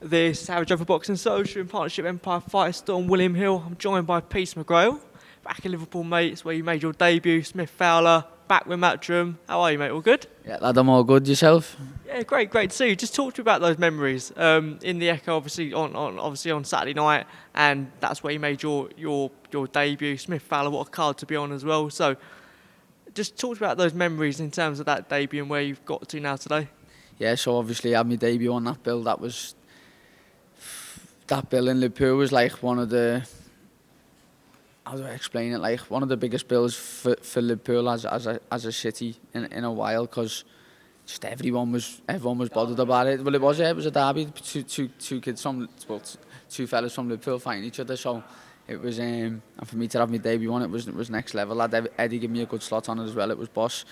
This Savage Over Boxing Social in partnership Empire Fight Storm, William Hill. I'm joined by McGrail, back in Liverpool, mate. It's where you made your debut. Smith Fowler, back with Matchroom. How are you, mate? All good? Yeah, lad, I'm all good. Yourself? Yeah, great to see you. Just talk to me about those memories in the Echo, obviously on Saturday night, and that's where you made your debut. Smith Fowler, what a card to be on as well. So, just talk to me about those memories in terms of that debut and where you've got to now today. Yeah, so obviously I had my debut on that bill. That bill in Liverpool was like one of the, how do I explain it, like one of the biggest bills for Liverpool as a city in a while, because just everyone was bothered about it. Well, it was a derby, two kids from, well, two fellas from Liverpool fighting each other, so it was, and for me to have my debut on it was next level. Eddie gave me a good slot on it as well. It was boss,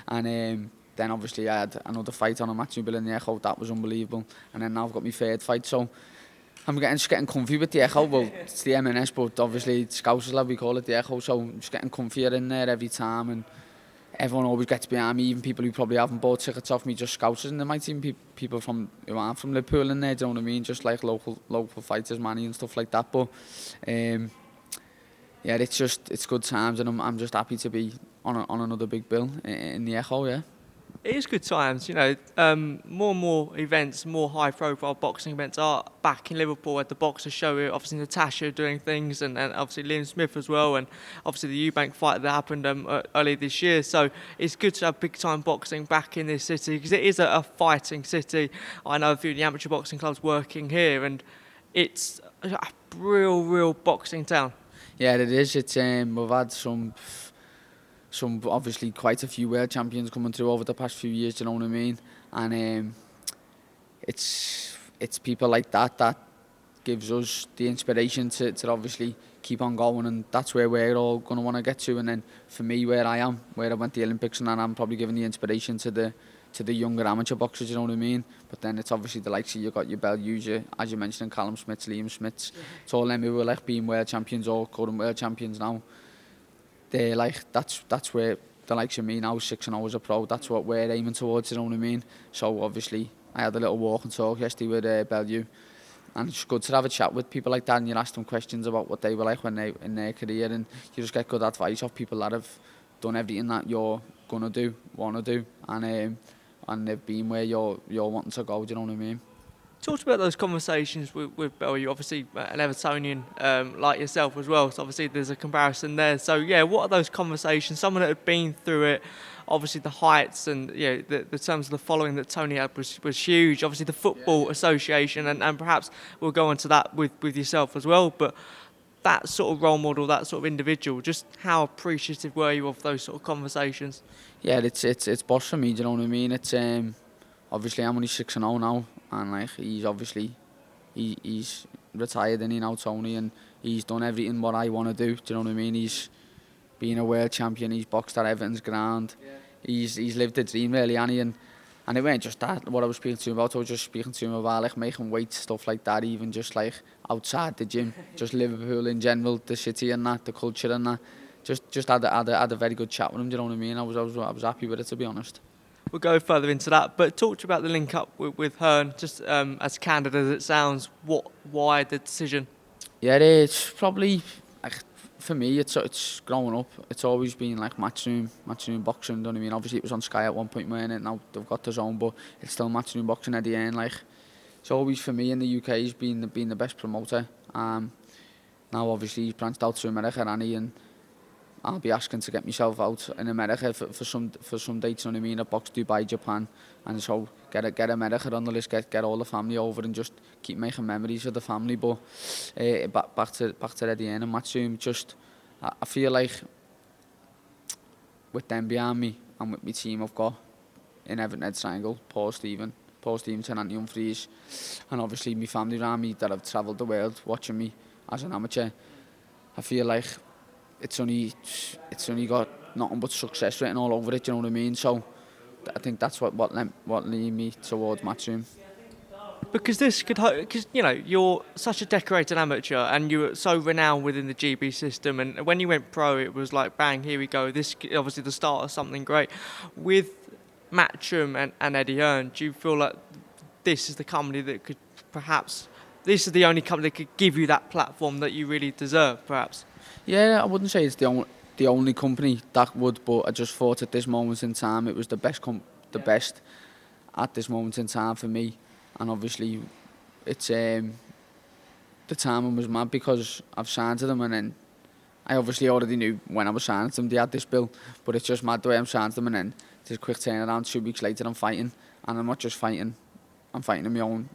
and then obviously I had another fight on a Matchroom bill in the Echo. That was unbelievable, and then now I've got my third fight, so I'm just getting comfy with the Echo. Well, it's the M&S, but obviously it's Scousers, like we call it, the Echo. So I'm just getting comfier in there every time, and everyone always gets behind me. Even people who probably haven't bought tickets off me, just Scousers, and there might even be people who aren't from Liverpool in there. Do you know what I mean? Just like local fighters, Manny and stuff like that. But yeah, it's good times, and I'm just happy to be on another big bill in the Echo. Yeah. It is good times, you know. More and more events, more high-profile boxing events are back in Liverpool at the Boxer Show. Obviously, Natasha doing things, and obviously Liam Smith as well, and obviously the Eubank fight that happened early this year. So it's good to have big-time boxing back in this city, because it is a fighting city. I know a few of the amateur boxing clubs working here, and it's a real boxing town. Yeah, it is. It's we've had some obviously quite a few world champions coming through over the past few years, do you know what I mean? And it's people like that gives us the inspiration to obviously keep on going, and that's where we're all going to want to get to. And then for me, where I went to the Olympics, and I'm probably giving the inspiration to the younger amateur boxers, you know what I mean? But then it's obviously the likes of, you got your Bellew, as you mentioned, Callum Smiths, Liam Smiths. It's all them who were like being world champions or current world champions now. They're like, that's where the likes of me now, 6-0 as a pro, that's what we're aiming towards, you know what I mean? So obviously I had a little walk and talk yesterday with Bellew, and it's good to have a chat with people like that, and you ask them questions about what they were like when they in their career, and you just get good advice off people that have done everything that you're gonna do, wanna do, and they've been where you're wanting to go, do you know what I mean? Talked about those conversations with Bellew, obviously an Evertonian like yourself as well, so obviously there's a comparison there. So yeah, what are those conversations? Someone that had been through it, obviously the heights and the terms of the following that Tony had was huge. Obviously the Football Association, and perhaps we'll go into that with yourself as well, but that sort of role model, that sort of individual, just how appreciative were you of those sort of conversations? Yeah, it's boss for me, do you know what I mean? It's obviously I'm only 6-0 now, and like he's retired, and he now Tony, and he's done everything what I want to do you know what I mean? He's been a world champion, he's boxed at Everton's ground, he's lived the dream really, and it weren't just that what I was speaking to him about. I was just speaking to him about like making weight, stuff like that, even just like outside the gym, just Liverpool in general, the city and that, the culture and that. Just had a very good chat with him, do you know what I mean? I was happy with it, to be honest. We'll go further into that, but talk to you about the link up with Hearn, just as candid as it sounds. Why the decision? Yeah, it's probably like, for me, it's growing up. It's always been like matchroom boxing. Don't I mean? Obviously, it was on Sky at one point, man, and now they've got their own, but it's still matchroom boxing at the end. Like, it's always for me in the UK, he's been the best promoter. Now obviously he's branched out to America, and I'll be asking to get myself out in America for some dates, you know what I mean? At Box Dubai, Japan, and so get America on the list, get all the family over, and just keep making memories with the family. But back to Eddie and Matchroom, just I feel like with them behind me and with my team I've got in Everton Ed Triangle, Paul Stevenson, Anthony Humphries, and obviously my family around me that have travelled the world watching me as an amateur. I feel like it's only got nothing but success written all over it, you know what I mean? So I think that's what led me towards Matchroom. Because you're such a decorated amateur, and you were so renowned within the GB system, and when you went pro, it was like bang, here we go. This obviously the start of something great. With Matchroom and Eddie Hearn, do you feel like this is the company that could perhaps this is the only company that could give you that platform that you really deserve, perhaps? Yeah, I wouldn't say it's the only company that would, but I just thought at this moment in time it was the best at this moment in time for me, and obviously it's the timing was mad because I've signed to them, and then I obviously already knew when I was signing to them they had this bill, but it's just mad the way I'm signed to them, and then there's a quick turnaround. 2 weeks later I'm fighting, and I'm not just fighting, I'm fighting in my own.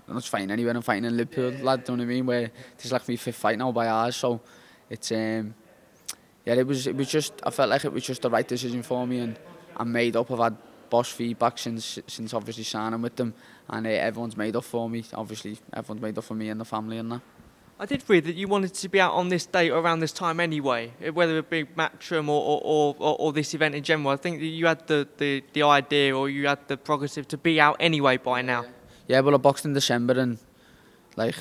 I'm not fighting anywhere. I'm fighting in Liverpool, lad. Do you know what I mean? Where this is like my 5th fight now by ours, so it's yeah. It was just, I felt like it was just the right decision for me, and I'm made up. I've had boss feedback since obviously signing with them, and everyone's made up for me. Obviously, everyone's made up for me and the family and that. I did read that you wanted to be out on this date or around this time anyway, whether it be Matchroom or this event in general. I think that you had the idea, or you had the prerogative to be out anyway by now. Yeah, well, I boxed in December, and like,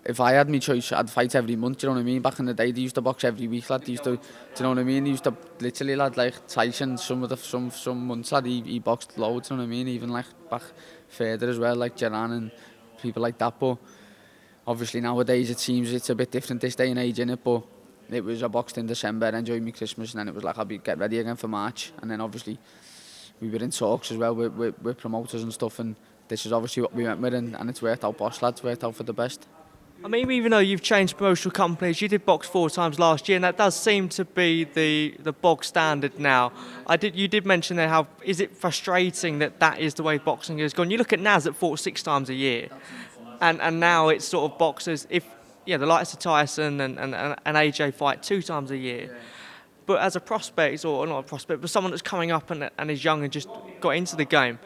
if I had my choice, I'd fight every month. Do you know what I mean? Back in the day, they used to box every week, lad. They used to, do you know what I mean? They used to literally, lad, like Tyson. Some months, lad, he boxed loads. You know what I mean? Even like back further as well, like Jaran and people like that. But obviously nowadays it seems it's a bit different this day and age, innit? But it was, I boxed in December, enjoyed my Christmas, and then it was like I'll be get ready again for March. And then obviously we were in talks as well with promoters and stuff, and this is obviously what we went with, and it's worked out, boss, lads, worked out for the best. I mean, even though you've changed promotional companies, you did box 4 times last year, and that does seem to be the bog standard now. You did mention there how is it frustrating that is the way boxing has gone. You look at Naz that fought 6 times a year, and now it's sort of boxers. If the likes of Tyson and AJ fight 2 times a year. Yeah. But as a prospect, or not a prospect, but someone that's coming up and is young and just got into the game,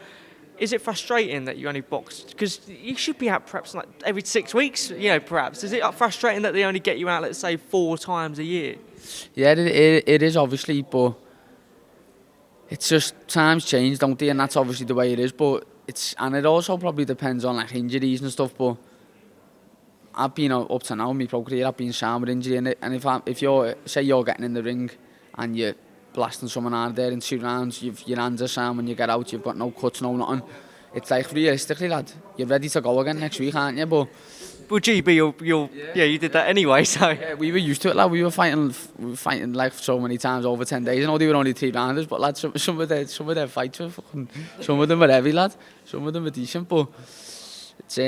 is it frustrating that you only box? Because you should be out perhaps like every 6 weeks, perhaps. Is it frustrating that they only get you out, let's say, 4 times a year? Yeah, it is obviously, but it's just times change, don't they? And that's obviously the way it is. But it also probably depends on like injuries and stuff. But I've been up to now, my pro career, I've been sound with injury, and if you're getting in the ring and you're blasting someone out there in 2 rounds, your hands are sound when you get out, you've got no cuts, no nothing. It's like, realistically, lad, you're ready to go again next week, aren't you? But GB, you did that anyway, so... Yeah, we were used to it, lad. We were fighting like so many times over 10 days. I know they were only 3 rounders, but lad, some of their fights were fucking... Some of them were heavy, lad. Some of them were decent, but... It's,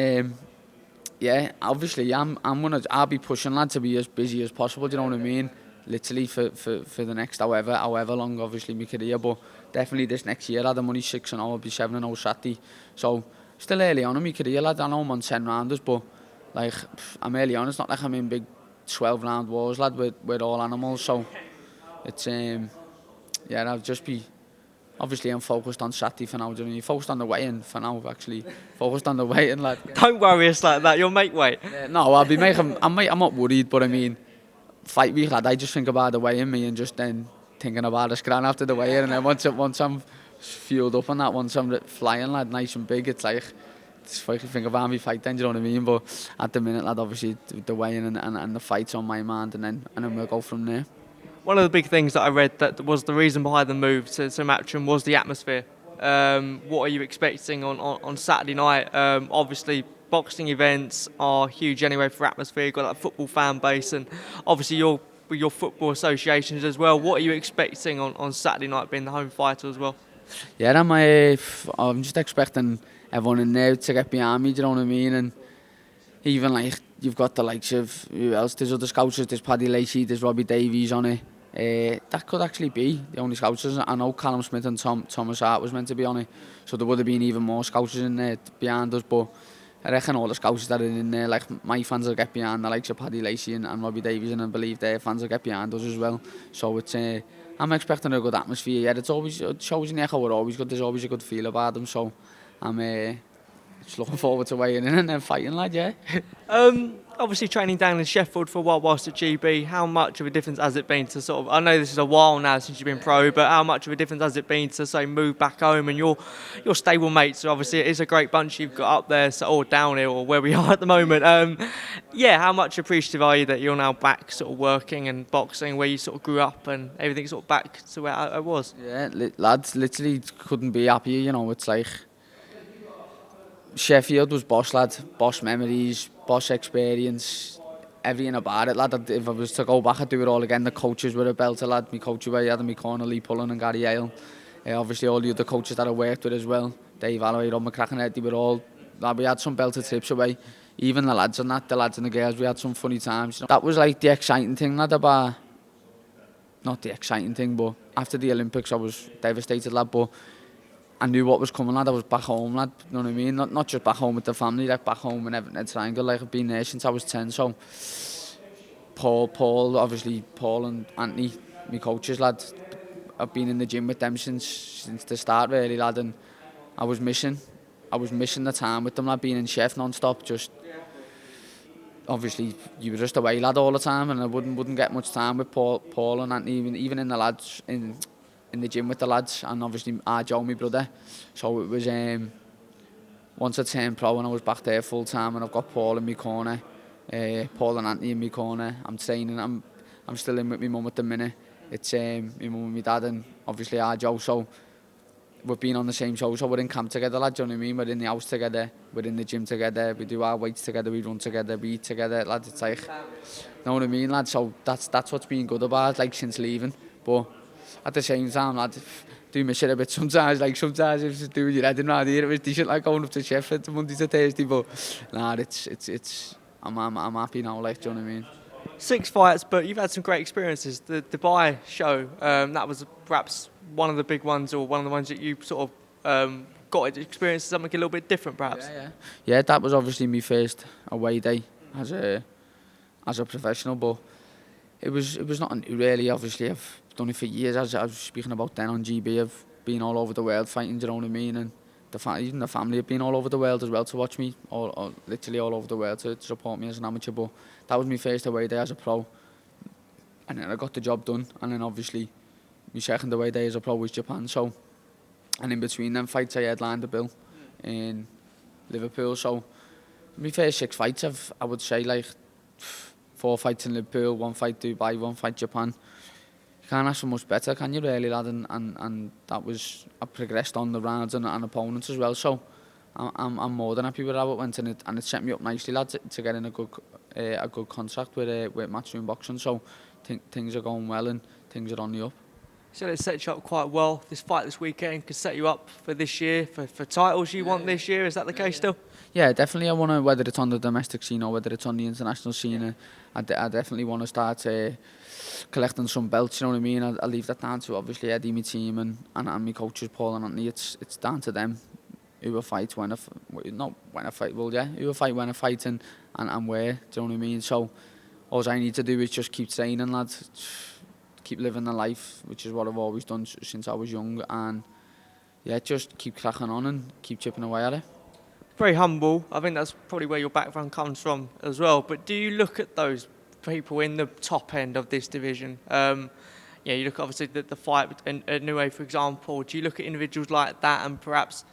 yeah, obviously, I'll be pushing, lad, to be as busy as possible, do you know what I mean? Literally for the next however long, obviously, my career, but definitely this next year, lad, I'm only 6-0, I'll be 7-0 Saturday, so still early on in my career, lad. I know I'm on 10 rounders, but like, I'm early on. It's not like I'm in big 12-round wars, lad, with all animals, so it's I'll just be, obviously I'm focused on Saturday for now, do you know what I mean? Focused on the weigh-in for now, actually. Focused on the weigh-in, lad. Don't worry us like that, you'll make weight. No, I'll be making, I'm not worried, but I mean, fight week, lad, I just think about the weigh-in me and just then thinking about the scran after the weigh-in, and then once I'm fueled up on that, once I'm flying, lad, nice and big, it's like, it's funny to think about me fight then, do you know what I mean? But at the minute, lad, obviously the weigh-in and the fight's on my mind, and then we'll go from there. One of the big things that I read that was the reason behind the move to Matchroom was the atmosphere. What are you expecting on Saturday night? Obviously, boxing events are huge anyway for atmosphere. You've got that football fan base, and obviously your football associations as well. What are you expecting on Saturday night, being the home fighter as well? Yeah, I'm just expecting everyone in there to get behind me, do you know what I mean? And even like, you've got the likes of, who else? There's other scousers, there's Paddy Lacey, there's Robbie Davies on it. That could actually be the only scousers. I know Callum Smith and Thomas Hart was meant to be on it, so there would have been even more scousers in there behind us, but I reckon all the scousers that are in there, like my fans will get behind the likes of Paddy Lacey and Robbie Davies, and I believe their fans will get behind us as well. So it's I'm expecting a good atmosphere. Yeah, it shows in the Echo, we're always good. There's always a good feel about them. So I'm just looking forward to weighing in and then fighting, lad. Yeah. Obviously training down in Sheffield for a while whilst at GB. How much of a difference has it been to sort of? I know this is a while now since you've been pro, but how much of a difference has it been to say move back home and your stable mates? So obviously it is a great bunch you've got up there, or down here, or where we are at the moment. How much appreciative are you that you're now back sort of working and boxing where you sort of grew up and everything's sort of back to where I was? Yeah, lads, literally couldn't be happier. You know, it's like, Sheffield was boss, lad. Boss memories, boss experience, everything about it, lad. If I was to go back and do it all again, the coaches were a belter, lad. My coach were had in my corner, Lee Pullen and Gary Hale. Obviously all the other coaches that I worked with as well, Dave Alloway, Rob McCracken, they were all, lad, we had some belter trips away. Even the lads and that, the lads and the girls, we had some funny times. That was like the exciting thing, lad, about, not the exciting thing, but after the Olympics I was devastated, lad, but I knew what was coming, lad. I was back home, lad. You know what I mean? Not just back home with the family, like back home and everything. Triangle, like I've been there since I was 10. So Paul, obviously Paul and Anthony, my coaches, lad. I've been in the gym with them since the start, really, lad. And I was missing the time with them, lad. Being in chef non-stop, just obviously you were just away, lad, all the time, and I wouldn't get much time with Paul and Anthony, even in the lads in the gym with the lads, and obviously Joe, my brother. So it was once I turned pro and I was back there full time, and I've got Paul in my corner, Paul and Anthony in my corner. I'm training. I'm still in with my mum at the minute. It's my mum and my dad, and obviously Joe. So we've been on the same show, so we're in camp together, lad. Do you know what I mean? We're in the house together. We're in the gym together. We do our weights together. We run together. We eat together, lad. It's like, you know what I mean, lad? So that's what's been good about it, like since leaving, but. At the same time, lad, do miss it a bit sometimes. Like sometimes if you do your head in around here, it was decent, like going up to Sheffield Monday to Thursday. But nah, it's I'm happy now. Like, do you know what I mean? 6 fights, but you've had some great experiences. The Dubai show, that was perhaps one of the big ones, or one of the ones that you sort of got to experience something a little bit different, perhaps. Yeah. That was obviously my first away day as a professional, but it was nothing new, really. Obviously, I've done it for years. As I was speaking about then on GB, I've been all over the world fighting, do you know what I mean? And even the family have been all over the world as well to watch me, literally all over the world to support me as an amateur. But that was my first away day as a pro, and then I got the job done. And then obviously my second away day as a pro was Japan. So, and in between them fights I headlined the bill in Liverpool. So my first 6 fights, I would say, like 4 fights in Liverpool, 1 fight Dubai, 1 fight Japan. You can't ask for much better, can you, really, lad? And that was, I progressed on the rounds and opponents as well. So I'm more than happy with how it went, and it set me up nicely, lad, to get in a good contract with Matchroom Boxing. So things are going well and things are on the up. So it sets you up quite well. This fight this weekend could set you up for this year, for titles you want this year. Is that the case still? Yeah, definitely. I want to, whether it's on the domestic scene or whether it's on the international scene, I definitely want to start collecting some belts, you know what I mean? I'll leave that down to obviously Eddie, my team, and my coaches, Paul and Anthony. It's down to them who will fight when who will fight when I fight and where, do you know what I mean? So all I need to do is just keep training, lads, keep living the life, which is what I've always done since I was young, and yeah, just keep cracking on and keep chipping away at it. Very humble. I think that's probably where your background comes from as well. But do you look at those people in the top end of this division? You look at obviously the fight with Inoue, for example. Do you look at individuals like that and perhaps,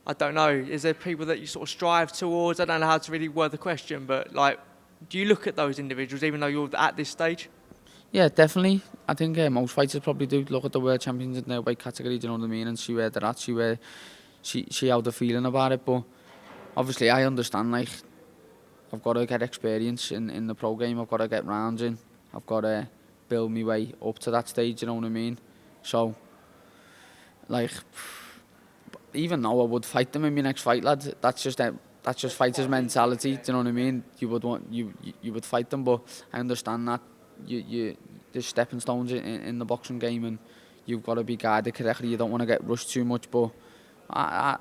I don't know, is there people that you sort of strive towards? I don't know how to really word the question, but like, do you look at those individuals even though you're at this stage? Yeah, definitely. I think most fighters probably do look at the world champions in their weight category, do you know what I mean, and see where they're at, see how they're feeling about it. But obviously I understand, like, I've got to get experience in the pro game, I've got to get rounds in, I've got to build my way up to that stage, you know what I mean? So, like, even though I would fight them in my next fight, lad, that's just fighters' mentality, do you know what I mean? You would fight them, but I understand that there's stepping stones in the boxing game, and you've got to be guided correctly. You don't want to get rushed too much, but I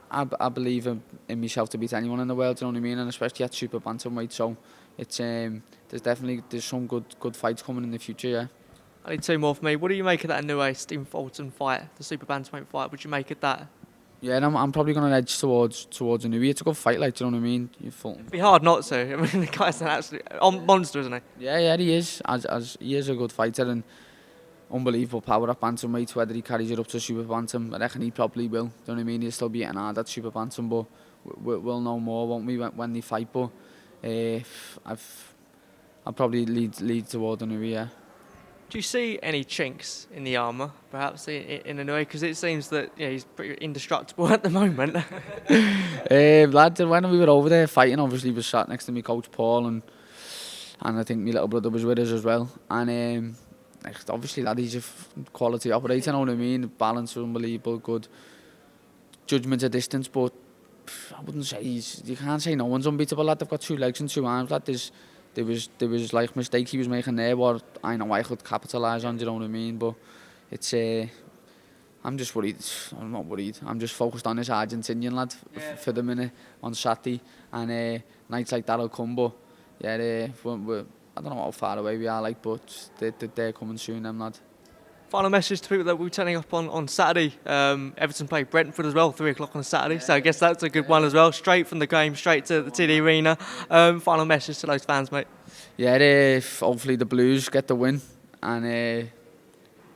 believe in myself to beat anyone in the world, you know what I mean? And especially at Super-Bantamweight. So it's there's some good fights coming in the future, yeah. I need 2 more for me. What do you make of that Inoue Stephen Fulton fight, the Super-Bantamweight fight? What do you make of that? Yeah, and I'm probably going to edge towards Inoue. It's a good fight, like, do you know what I mean? It'd be hard not to. I mean, the guy's an absolute monster, isn't he? Yeah, he is. As he is a good fighter and unbelievable power at bantamweight. Whether he carries it up to super bantam, I reckon he probably will. Do you know what I mean? He'll still be getting hard at super bantam, but we'll know more, won't we, when they fight? But I'll probably lead toward Inoue, yeah. Do you see any chinks in the armour, perhaps in Inoue? Because it seems that he's pretty indestructible at the moment. Lad, when we were over there fighting, obviously we sat next to me coach Paul, and I think my little brother was with us as well. And obviously, lad, he's a quality operator. You know what I mean? Balance was unbelievable, good judgment at distance, but I wouldn't say you can't say no one's unbeatable, lad. They've got 2 legs and 2 arms, lad. There was like mistake he was making there, what I know I could capitalise on. Do you know what I mean? But it's I'm just worried. I'm not worried. I'm just focused on this Argentinian lad for the minute on Saturday, and nights like that'll come. But yeah, I don't know how far away we are, like, but they're coming soon, them lad. Final message to people that we're turning up on Saturday. Everton play Brentford as well, 3 o'clock on Saturday. So I guess that's a good one as well. Straight from the game, straight to the arena. Final message to those fans, mate. Yeah, hopefully the Blues get the win and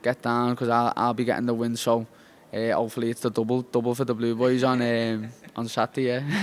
get down, because I'll be getting the win. So hopefully it's the double for the Blue Boys on Saturday. Yeah.